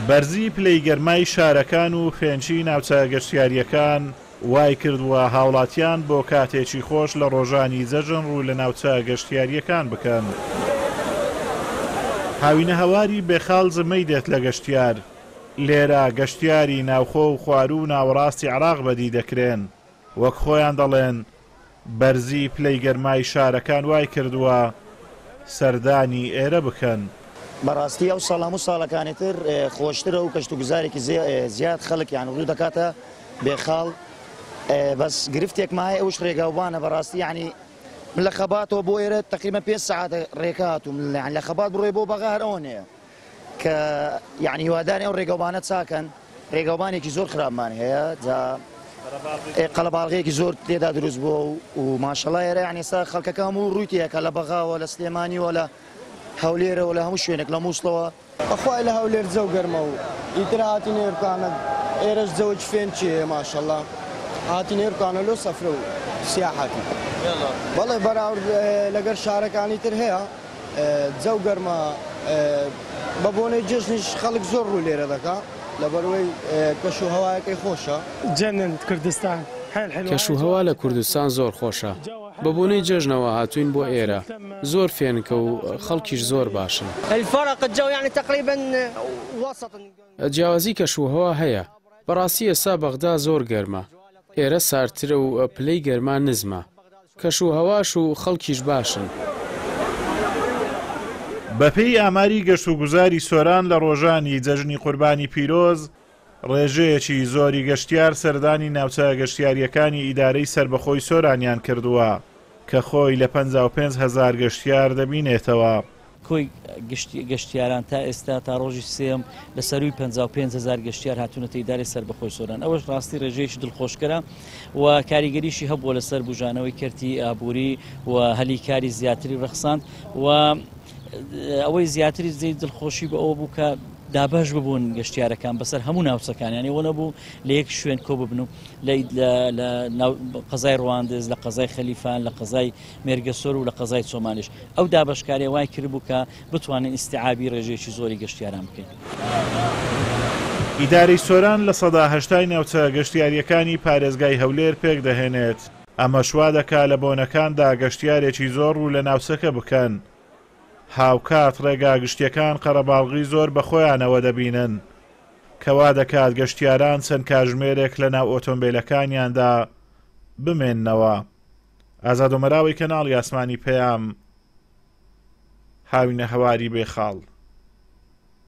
بەرزی پلەیگەرمای شارەکان و فێنچی ناوچە گەشتیاریەکان وای کردووە هاوڵاتیان بۆ کاتێکی خۆش لە ڕۆژانی جەژن ڕوو لە ناوچە گەشتیاریەکان بکەن. هاوینە هەواری بێخاڵ زمەی دێت لە گەشتیار. لێرە گەشتیاری ناوخۆ و خوارو و ناوەڕاستی عێراق بەدی دەکرێن. وەک خۆیان دەڵێن بەرزی پلەیگەرمای شارەکان وای کردووە سەردانی ئێرە بکەن. بەڕاستی ئەو ساڵ هەموو ساڵەکانی تر خۆشترە و کەشت و گوزارێکی زیاد خەڵکیان ڕوو دەکاتە بێخاڵ. بەس گرفتێک ماهەیە ئەوش ڕێگاوبانە بەڕاستی یعنی من لە خەباتەوە بۆ ئێرە تقریبا 5 ساعات ڕێکات و لە خەبات بڕۆی بۆ بەغا هەر ئەوەنەیە کە یعنی هیواداری ئەو ڕێگاوبانە چاکەن. ڕێگاوبانێکی زۆر خراپمان هەیە قەلەباڵغەیەکی زۆر تێدا دروست بووە و ماشەڵڵا ئێرە یعنی ئێستا خەڵکەکە هەموو ڕوویتەیەکە لە بەغاوە لە سلێمانیوە لە هەولێرەوە لە هەموو شوێنێک لە مووسڵەوە بەخوای لە هەولێر جەو گەرمە و ئیتر هاتی نێرکانە ئێرەش جەوەی فێن چیە ماشەڵڵا هاتی نێرکانە لۆ سەفرە و سیاحەتی بەڵێ بەراورد لەگەر شارەکانی تر هەیە جەو گەرمە بە بۆنەی جژنیش خەڵک زۆر ڕوو لێرە دەکا لەبەرەوەی کەشوهەوایەکەی خۆشە. جەنن کوردستان کەشوهەوا لە کوردستان زۆر خۆشە. بە بۆنەی جەژنەوە هاتوین بۆ ئێرە زۆر فێنکە و خەڵکیش زۆر باشن. جیاوازی کەشوهەوا هەیە. بەڕاستی ئێستا بەغدا زۆر گەرمە. ئێرە سارترە و پلەی گەرمان نزمە. کەشوهەواش و خەڵکیش باشن. بەپێی ئاماری گەشت و گوزاری سۆران لە ڕۆژانی جەژنی قوربانی پیرۆز ڕێژەیەکی زۆری گەشتیار سەردانی ناوچە گەشتیاریەکانی ئیدارەی سربەخۆی سۆرانیان کردووە کە خۆی لە 55,000 گەشتیار دەبینێتەوە. کۆی گەشتیاران تا ئێستا تا ڕۆژی سێم لە سەروی 55,000 گەشتیار هاتوونەتە ئیدارەی سربەخۆی سۆران. ئەوەش ڕاستی ڕێژەیەکی دڵخۆشکەرە و کاریگەریشی هەبووە لەسەر بژانەوەی کەرتی ئابووری و هەلی کاری زیاتری ڕەخساند و ئەوەی زیاتری زەی دڵخۆشی بە ئەوە بوو کە دابش ببوون گەشتیارەکان بەسەر هەموو ناوچەکانیانی ئەوە نەبوو لە یەک شوێن کۆ ببن و لە قەزای ڕواندز لە قەزای خەلیفان لە قەزای مێرگەسۆر و لە قەزای چۆمانش ئەو دابشکاری وای کردبوو کە بتوانین ئیستیعابی ڕێژەیەکی زۆری گەشتیاران بکەین. ئیدارەی سۆران لە 80 ناوچە گەشتیاریەکانی پارێزگای هەولێر پێک دەهێنێت. ئەمە شوا دەکات لە بۆنەکاندا گەشتیارێکی زۆر ڕوو لە ناوچەکە بکەن. هاوکات ڕێگا گشتیەکان قەرەباڵغی زۆر بە خۆیانەوە دەبینن کەوا دەکات گەشتیاران چەند کاتژمێرێک لە ناو ئۆتۆمبیلەکانیاندا بمێننەوە. ئازاد و مەراوی کەناڵی ئاسمانی پەیام، هاوینە هەواری بێخاڵ.